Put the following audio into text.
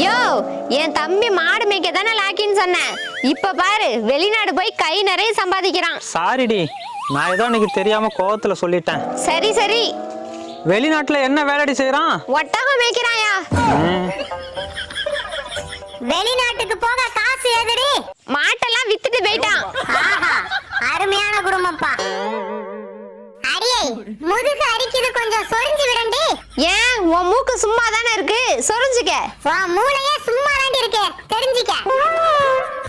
யோ, என் தம்பி மாடு மேய்க்க தானே லாக்கின்னு சொன்னேன். இப்ப பாரு, வெளிநாடு போய் கை நிறைய சம்பாதிக்கிறான். சாரிடி, நான் ஏதோ எனக்கு தெரியாம கோவத்துல சொல்லிட்டேன். சரி சரி. வெளிநாட்டுல என்ன வேலைடி செய்யறான்? ஒட்டகம் மேய்க்கிறாயா? வெளிநாட்டுக்கு போக காசு ஏதுடி? மாட்டெல்லாம் வித்துட்டு போயிட்டான். அருமையான குடும்பம்ப்பா. அடியே, முதுகு அரிக்குது, கொஞ்சம் சொரிஞ்சு விடண்டி. ஏன், உன் மூக்கு சும்மா தானே இருக்கு, சொரிஞ்சுக்க. மூளையே சும்மா தாண்டி இருக்கு, தெரிஞ்சுக்க.